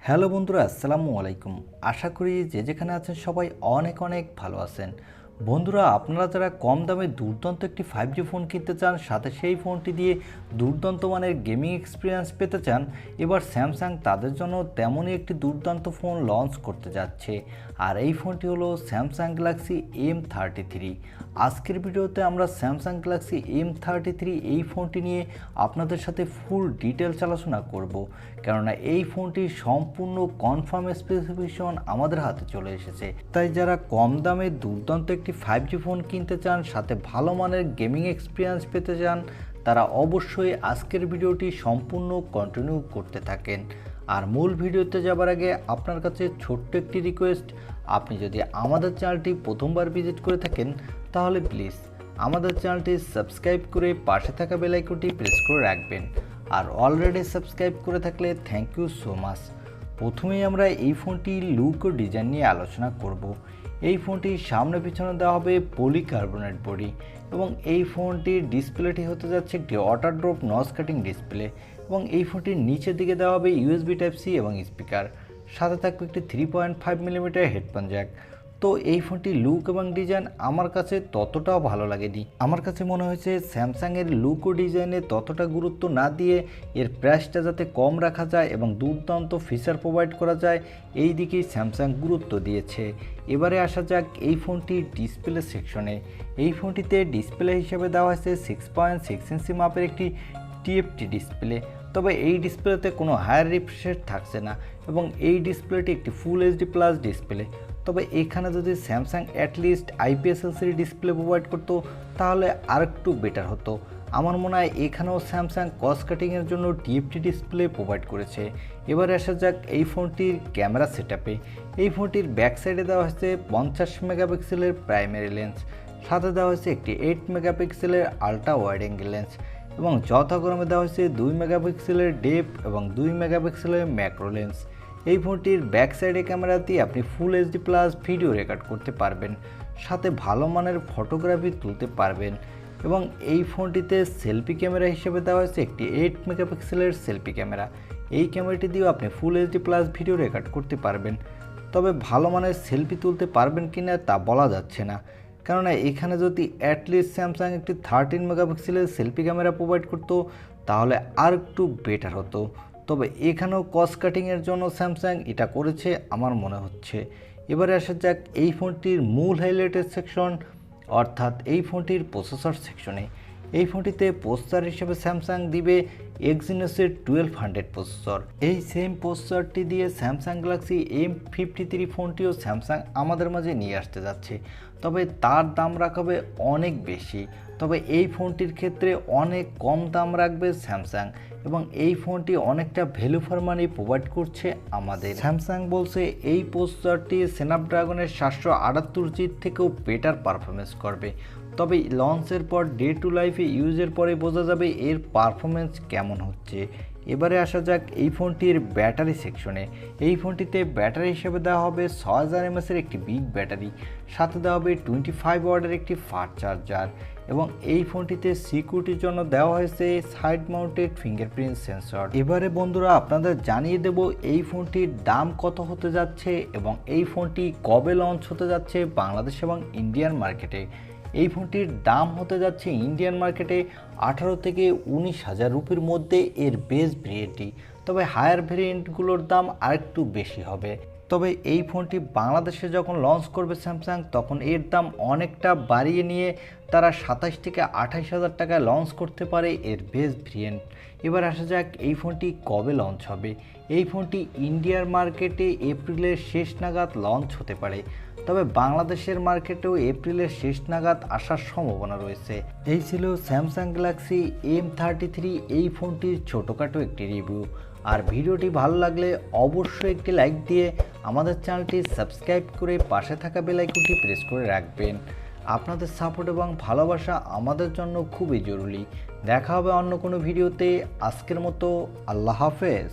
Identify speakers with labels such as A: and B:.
A: Hello বন্ধুরা, আসসালামু আলাইকুম। আশা করি যে যেখানে আছেন সবাই অনেক অনেক ভালো আছেন। বন্ধুরা, আপনারা যারা কম দামে দুর্দান্ত একটি 5G ফোন কিনতে চান, সাথে সেই ফোনটি দিয়ে দুর্দান্ত মানের গেমিং এক্সপিরিয়েন্স পেতে চান, এবার স্যামসাং তাদের জন্য তেমনই একটি দুর্দান্ত ফোন লঞ্চ করতে যাচ্ছে। আর এই ফোনটি হলো স্যামসাং গ্যালাক্সি M33। আজকের ভিডিওতে আমরা স্যামসাং গ্যালাক্সি M33 এই ফোনটি নিয়ে আপনাদের সাথে ফুল ডিটেলস আলোচনা করব, কেননা এই ফোনটি সম্পূর্ণ কনফার্ম স্পেসিফিকেশন আমাদের হাতে চলে এসেছে। তাই যারা কম দামে দুর্দান্ত একটি 5G ফোন কিনতে চান, সাথে ভালো মানের গেমিং এক্সপিরিয়েন্স পেতে চান, তারা অবশ্যই আজকের ভিডিওটি সম্পূর্ণ কন্টিনিউ করতে থাকেন। আর মূল ভিডিওতে যাবার আগে আপনার কাছে ছোট্ট একটি রিকোয়েস্ট, আপনি যদি আমাদের চ্যানেলটি প্রথমবার ভিজিট করে থাকেন তাহলে প্লিজ আমাদের চ্যানেলটি সাবস্ক্রাইব করে পাশে থাকা বেল আইকনটি প্রেস করে রাখবেন। আর অলরেডি সাবস্ক্রাইব করে থাকলে থ্যাংক ইউ সো মাচ। প্রথমেই আমরা এই ফোনটির লুক ও ডিজাইন নিয়ে আলোচনা করব। এই ফোনটির সামনে পিছনে দেওয়া হবে পলিকার্বনেট বডি, এবং এই ফোনটির ডিসপ্লেটি হতে যাচ্ছে একটি water drop notch cutting display, এবং এই ফোনটির নিচের দিকে দেওয়া হবে USB Type-C এবং স্পিকার, সাথে থাকবে একটি 3.5mm হেডফোন জ্যাক। তো এই ফোনটির লুক এবং ডিজাইন আমার কাছে ততটাও ভালো লাগেনি। আমার কাছে মনে হয়েছে স্যামসাংয়ের লুক ও ডিজাইনে ততটা গুরুত্ব না দিয়ে এর প্রাইসটা যাতে কম রাখা যায় এবং দুর্দান্ত ফিচার প্রোভাইড করা যায়, এই দিকেই স্যামসাং গুরুত্ব দিয়েছে। এবারে আসা যাক এই ফোনটির ডিসপ্লে সেকশনে। এই ফোনটিতে ডিসপ্লে হিসেবে দেওয়া হয়েছে 6.6 ইঞ্চি মাপের একটি TFT ডিসপ্লে। তবে এই ডিসপ্লেতে কোনো হায়ার রিফ্রেশ রেট থাকছে না, এবং এই ডিসপ্লেটি একটি ফুল HD+ ডিসপ্লে। তবে এখানে যদি Samsung at least IPS LCD display provide করতো তাহলে আর একটু বেটার হতো। আমার মনে হয় এখানেও স্যামসাং কস্ট কাটিংয়ের জন্য TFT ডিসপ্লে প্রোভাইড করেছে। এবারে আসা যাক এই ফোনটির ক্যামেরা সেটআপে। এই ফোনটির ব্যাক সাইডে দেওয়া হয়েছে 50 মেগাপিক্সেলের প্রাইমারি লেন্স, সাথে দেওয়া হয়েছে একটি 8 মেগাপিক্সেলের আলট্রা ওয়াইড অ্যাঙ্গেল লেন্স, এবং যথাক্রমে দেওয়া হয়েছে 2 মেগাপিক্সেলের ডেপ এবং 2 মেগাপিক্সেলের ম্যাক্রো লেন্স। এই ফোনটির ব্যাক সাইডে ক্যামেরা দিয়ে আপনি ফুল HD+ ভিডিও রেকর্ড করতে পারবেন, সাথে ভালো মানের ফটোগ্রাফি তুলতে পারবেন। এবং এই ফোনটিতে সেলফি ক্যামেরা হিসেবে দেওয়া হয়েছে একটি 8 মেগাপিক্সেলের সেলফি ক্যামেরা। এই ক্যামেরাটি দিয়েও আপনি ফুল HD+ ভিডিও রেকর্ড করতে পারবেন। তবে ভালো মানের সেলফি তুলতে পারবেন কিনা তা বলা যাচ্ছে না, কেননা এখানে যদি অ্যাটলিস্ট স্যামসাং একটি 13 মেগাপিক্সেলের সেলফি ক্যামেরা প্রোভাইড করতো তাহলে আর একটু বেটার হতো। তবে এখানেও কস্ট কাটিংয়ের জন্য স্যামসাং এটা করেছে আমার মনে হচ্ছে। এবারে আসা যাক এই ফোনটির মূল হাইলাইটের সেকশন, অর্থাৎ এই ফোনটির প্রসেসর সেকশনে। এই ফোনটিতে প্রসেসর হিসেবে স্যামসাং দিবে Exynosের 1200 প্রসেসর। এই সেম প্রসেসরটি দিয়ে স্যামসাং গ্যালাক্সি M53 ফোনটিও স্যামসাং আমাদের মাঝে নিয়ে আসতে যাচ্ছে, তবে তার দাম রাখবে অনেক বেশি। তবে এই ফোনটির ক্ষেত্রে অনেক কম দাম রাখবে স্যামসাং, এবং এই ফোনটি অনেকটা ভ্যালু ফর মানি প্রোভাইড করছে আমাদের। স্যামসাং বলছে এই প্রসেসরটি স্ন্যাপড্রাগনের 778G থেকেও বেটার পারফরমেন্স করবে। তবে লঞ্চের পর ডে টু লাইফে ইউজের পরে বোঝা যাবে এর পারফরমেন্স কেমন হচ্ছে। এবারে আসা যাক এই ফোনটির ব্যাটারি সেকশনে। এই ফোনটিতে ব্যাটারি হিসেবে দেওয়া হবে 6000 mAh একটি বিগ ব্যাটারি, সাথে দেওয়া হবে 25 ওয়াটের একটি ফাস্ট চার্জার, এবং এই ফোনটিতে সিকিউরিটির জন্য দেওয়া হয়েছে সাইড মাউন্টেড ফিঙ্গারপ্রিন্ট সেন্সর। এবারে বন্ধুরা আপনাদের জানিয়ে দেব এই ফোনটির দাম কত হতে যাচ্ছে এবং এই ফোনটি কবে লঞ্চ হতে যাচ্ছে বাংলাদেশ এবং ইন্ডিয়ান মার্কেটে। এই ফোনটির দাম হতে যাচ্ছে ইন্ডিয়ান মার্কেটে 18 থেকে 19,000 রুপির মধ্যে এর বেস ভেরিয়েন্টটি, তবে হায়ার ভেরিয়েন্টগুলোর দাম আরেকটু বেশি হবে। তবে এই ফোনটি বাংলাদেশে যখন লঞ্চ করবে স্যামসাং, তখন এর দাম অনেকটা বাড়িয়ে নিয়ে তারা 27 থেকে 28,000 টাকায় লঞ্চ করতে পারে এর বেস ভেরিয়েন্ট। এবার আসা যাক এই ফোনটি কবে লঞ্চ হবে। এই ফোনটি ইন্ডিয়ার মার্কেটে এপ্রিলের শেষ নাগাদ লঞ্চ হতে পারে, তবে বাংলাদেশের মার্কেটেও এপ্রিলের শেষ নাগাদ আসার সম্ভাবনা রয়েছে। এই ছিল স্যামসাং গ্যালাক্সি M33 এই ফোনটির ছোটোখাটো একটি রিভিউ। আর ভিডিওটি ভালো লাগলে অবশ্যই একটি লাইক দিয়ে আমাদের চ্যানেলটি সাবস্ক্রাইব করে পাশে থাকা বেল আইকনটি প্রেস করে রাখবেন। আপনাদের সাপোর্ট এবং ভালোবাসা আমাদের জন্য খুবই জরুরি। দেখা হবে অন্য কোনো ভিডিওতে। আজকের মতো আল্লাহ হাফেজ।